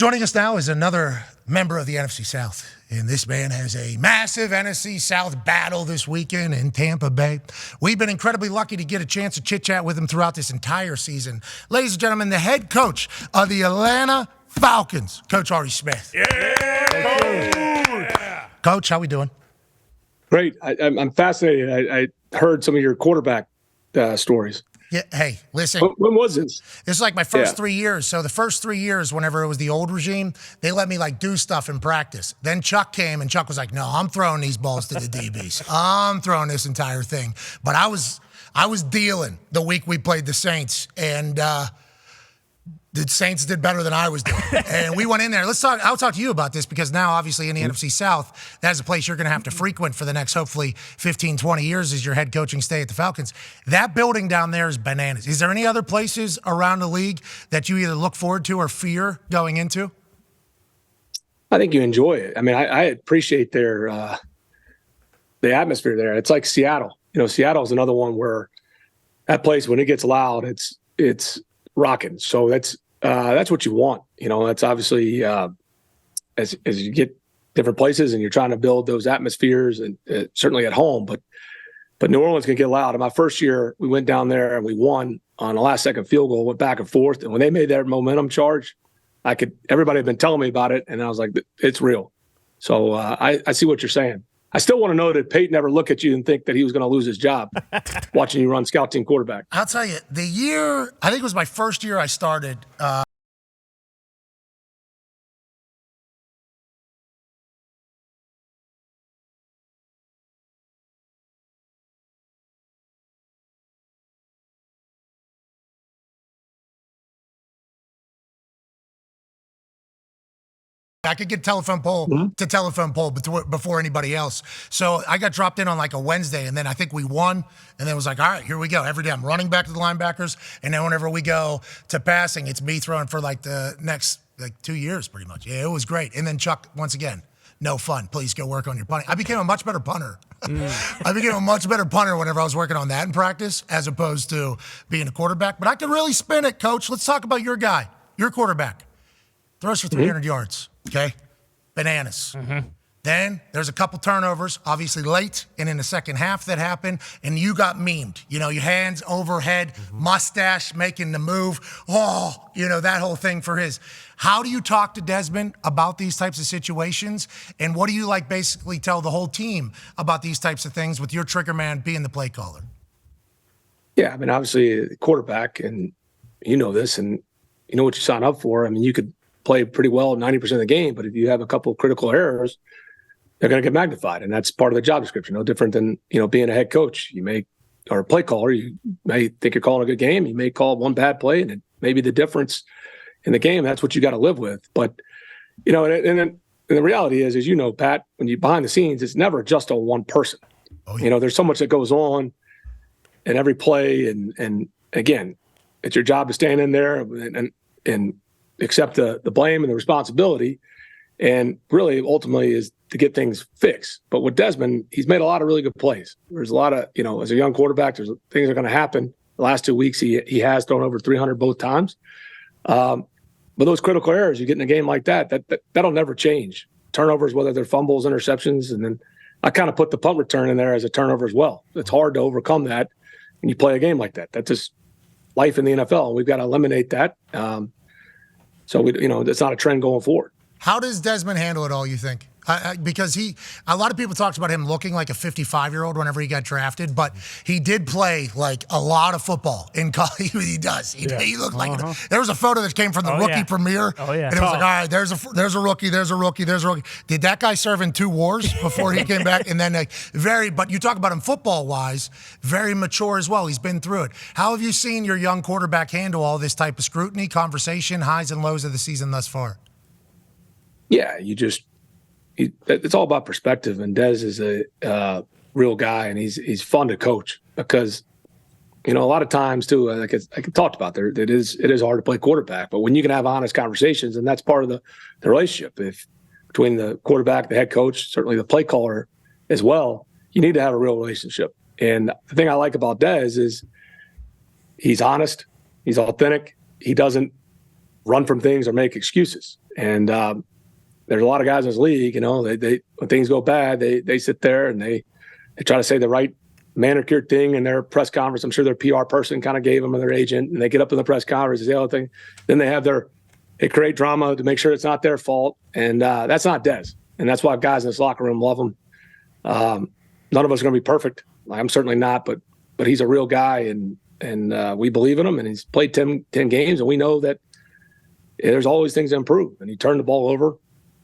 Joining us now is another member of the NFC South, and this man has a massive NFC South battle this weekend in Tampa Bay. We've been incredibly lucky to get a chance to chit-chat with him throughout this entire season. Ladies and gentlemen, the head coach of the Atlanta Falcons, Coach Ari Smith. Yeah! Coach, how we doing? Great. I'm fascinated. I heard some of your quarterback stories. Yeah. Hey, listen. When was this? This is like my first 3 years. So the first 3 years, whenever it was the old regime, they let me like do stuff in practice. Then Chuck came, and Chuck was like, "No, I'm throwing these balls to the DBs. I'm throwing this entire thing." But I was dealing the week we played the Saints, and the Saints did better than I was doing. And we went in there. I'll talk to you about this because now, obviously, in the NFC South, that's a place you're going to have to frequent for the next, hopefully, 15, 20 years as your head coaching stay at the Falcons. That building down there is bananas. Is there any other places around the league that you either look forward to or fear going into? I think you enjoy it. I mean, I appreciate the atmosphere there. It's like Seattle. You know, Seattle is another one where that place, when it gets loud, it's rocking. So that's what you want. You know, that's obviously as you get different places and you're trying to build those atmospheres, and certainly at home. But New Orleans can get loud. In my first year, we went down there and we won on a last-second field goal, went back and forth. And when they made their momentum charge, everybody had been telling me about it, and I was like, it's real. So I see what you're saying. I still want to know that Peyton never look at you and think that he was going to lose his job watching you run scout team quarterback. I'll tell you, the year, I think it was my first year I started. I could get telephone pole to telephone pole before anybody else. So I got dropped in on like a Wednesday, and then I think we won. And then it was like, all right, here we go. Every day I'm running back to the linebackers. And then whenever we go to passing, it's me throwing for like the next 2 years pretty much. Yeah, it was great. And then Chuck, once again, no fun. Please go work on your punting. I became a much better punter. I became a much better punter whenever I was working on that in practice as opposed to being a quarterback. But I could really spin it, Coach. Let's talk about your guy, your quarterback. Throws for 300 yards, okay? Bananas. Then there's a couple turnovers, obviously late and in the second half that happened, and you got memed. You know, your hands overhead, mustache making the move. Oh, you know, that whole thing for his. How do you talk to Desmond about these types of situations, and what do you like basically tell the whole team about these types of things with your trigger man being the play caller? Yeah, I mean, obviously, quarterback, and you know this, and you know what you sign up for. I mean, you could play pretty well 90% of the game, but if you have a couple of critical errors, they're going to get magnified, and that's part of the job description. No different than, you know, being a head coach. Or a play caller, you may think you're calling a good game. You may call one bad play, and it may be the difference in the game. That's what you got to live with. But, you know, and the reality is, you know, Pat, when you're behind the scenes, it's never just on one person. Oh, yeah. You know, there's so much that goes on in every play, and again, it's your job to stand in there and accept the blame and the responsibility, and really ultimately is to get things fixed. But with Desmond, he's made a lot of really good plays. There's a lot of, you know, as a young quarterback, there's things that are going to happen. The last 2 weeks, he has thrown over 300 both times. But those critical errors, you get in a game like that'll never change. Turnovers, whether they're fumbles, interceptions, and then I kind of put the punt return in there as a turnover as well. It's hard to overcome that when you play a game like that. That's just life in the NFL. We've got to eliminate that. So it's not a trend going forward. How does Desmond handle it all, you think? Because a lot of people talked about him looking like a 55-year-old whenever he got drafted, but he did play like a lot of football in college. He does. He looked like there was a photo that came from the rookie premiere, and it was like, all right, there's a rookie, there's a rookie. Did that guy serve in 2 wars before he came back? And then but you talk about him football-wise, very mature as well. He's been through it. How have you seen your young quarterback handle all this type of scrutiny, conversation, highs and lows of the season thus far? Yeah, it's all about perspective, and Dez is a real guy, and he's fun to coach because, you know, a lot of times too, like I talked about there, it is hard to play quarterback, but when you can have honest conversations, and that's part of the relationship between the quarterback, the head coach, certainly the play caller as well, you need to have a real relationship. And the thing I like about Dez is he's honest, he's authentic, he doesn't run from things or make excuses. And there's a lot of guys in this league, they when things go bad, they sit there and they try to say the right manicured thing in their press conference. I'm sure their PR person kind of gave them, or their agent, and they get up in the press conference and say the other thing. Then they create drama to make sure it's not their fault. And that's not Des. And that's why guys in this locker room love him. None of us are going to be perfect. I'm certainly not, but he's a real guy, and we believe in him, and he's played 10 games, and we know that there's always things to improve. And he turned the ball over.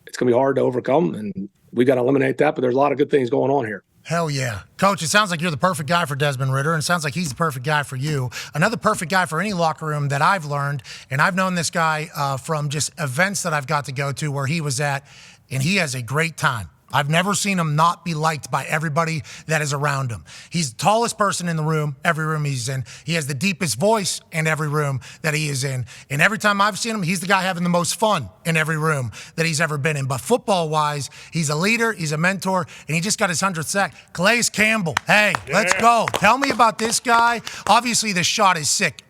It's going to be hard to overcome, and we got to eliminate that, but there's a lot of good things going on here. Hell yeah. Coach, it sounds like you're the perfect guy for Desmond Ridder, and it sounds like he's the perfect guy for you. Another perfect guy for any locker room that I've learned, and I've known this guy from just events that I've got to go to where he was at, and he has a great time. I've never seen him not be liked by everybody that is around him. He's the tallest person in the room, every room he's in. He has the deepest voice in every room that he is in. And every time I've seen him, he's the guy having the most fun in every room that he's ever been in. But football-wise, he's a leader, he's a mentor, and he just got his 100th sack. Calais Campbell, hey, let's go. Tell me about this guy. Obviously, this shot is sick.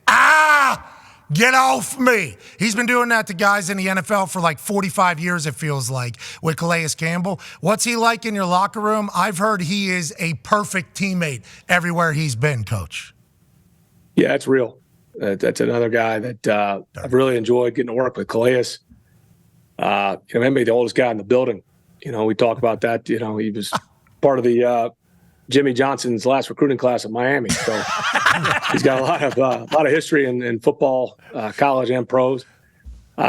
Get off me. He's been doing that to guys in the NFL for like 45 years, it feels like, with Calais Campbell. What's he like in your locker room? I've heard he is a perfect teammate everywhere he's been, Coach. Yeah, it's real. That's another guy that I've really enjoyed getting to work with. Calais, maybe the oldest guy in the building. We talk about that. He was part of the Jimmy Johnson's last recruiting class at Miami. So he's got a lot of history in football, college and pros.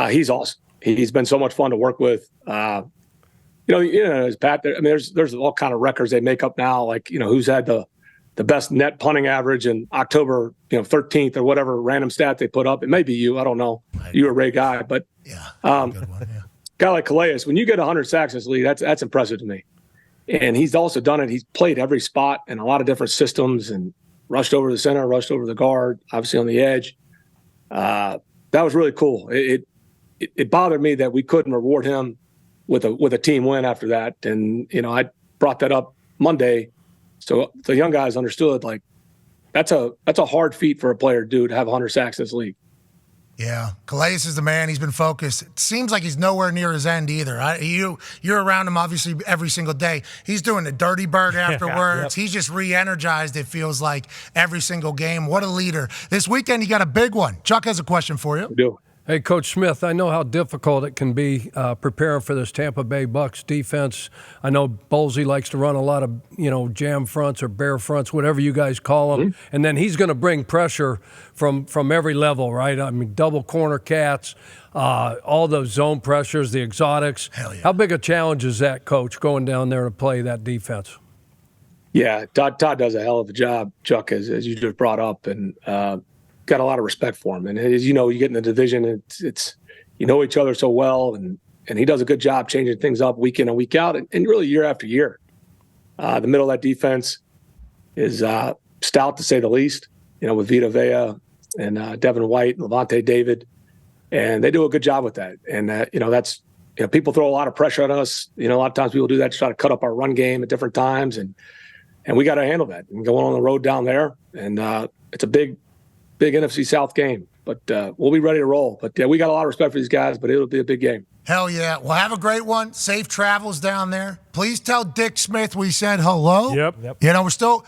He's awesome. He's been so much fun to work with. Pat, there's all kind of records they make up now, like, who's had the best net punting average in October, 13th or whatever random stat they put up. It may be you. I don't know. You're a Ray guy, but good one, yeah. Guy like Calais, when you get 100 sacks in this league, that's impressive to me. And he's also done it. He's played every spot in a lot of different systems and rushed over the center, rushed over the guard, obviously on the edge. That was really cool. It bothered me that we couldn't reward him with a team win after that. And, I brought that up Monday. So the young guys understood, like, that's a hard feat for a player to do, to have 100 sacks in this league. Yeah, Calais is the man. He's been focused. It seems like he's nowhere near his end either. You're around him obviously every single day. He's doing the dirty bird afterwards. He's just re-energized, it feels like, every single game. What a leader. This weekend, you got a big one. Chuck has a question for you. We do. Hey, Coach Smith, I know how difficult it can be preparing for this Tampa Bay Bucs defense. I know Bowlesy likes to run a lot of, jam fronts or bear fronts, whatever you guys call them. Mm-hmm. And then he's going to bring pressure from every level, right? I mean, double corner cats, all those zone pressures, the exotics. Hell yeah. How big a challenge is that, Coach, going down there to play that defense? Yeah, Todd does a hell of a job, Chuck, as you just brought up, and got a lot of respect for him. And as you know, you get in the division, it's each other so well, and he does a good job changing things up week in and week out, and really year after year. The middle of that defense is stout, to say the least, with Vita Vea and Devin White, Levante David, and they do a good job with that. And that's people throw a lot of pressure on us. A lot of times people do that to try to cut up our run game at different times, and we got to handle that. And going on the road down there, and it's a big NFC South game, but we'll be ready to roll. But we got a lot of respect for these guys, but it'll be a big game. Hell yeah. Well, have a great one. Safe travels down there. Please tell Dick Smith we said hello. Yep. We're still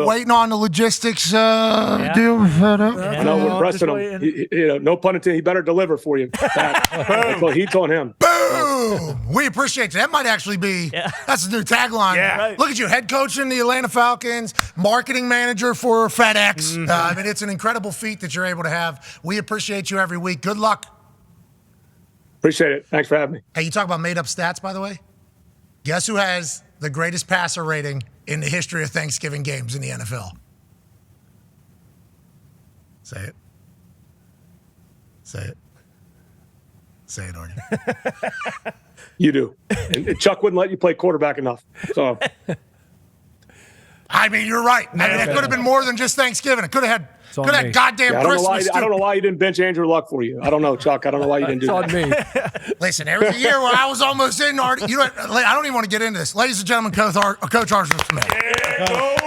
waiting on the logistics deal. No, we're pressing him. No pun intended. He better deliver for you. That's what he's on him. Boom! We appreciate you. That might actually be that's the new tagline. Yeah. Right. Look at you, head coach in the Atlanta Falcons, marketing manager for FedEx. Mm-hmm. It's an incredible feat that you're able to have. We appreciate you every week. Good luck. Appreciate it. Thanks for having me. Hey, you talk about made-up stats, by the way? Guess who has the greatest passer rating in the history of Thanksgiving games in the NFL? Say it. Say it. Say it, Arnie. You do. And Chuck wouldn't let you play quarterback enough. So, you're right. It could have been more than just Thanksgiving. It could have had goddamn Christmas. I don't know why you didn't bench Andrew Luck for you. I don't know, Chuck. I don't know why you didn't do that. It's on me. Listen, there was a year where I was almost in. I don't even want to get into this. Ladies and gentlemen, Coach Arthur Smith.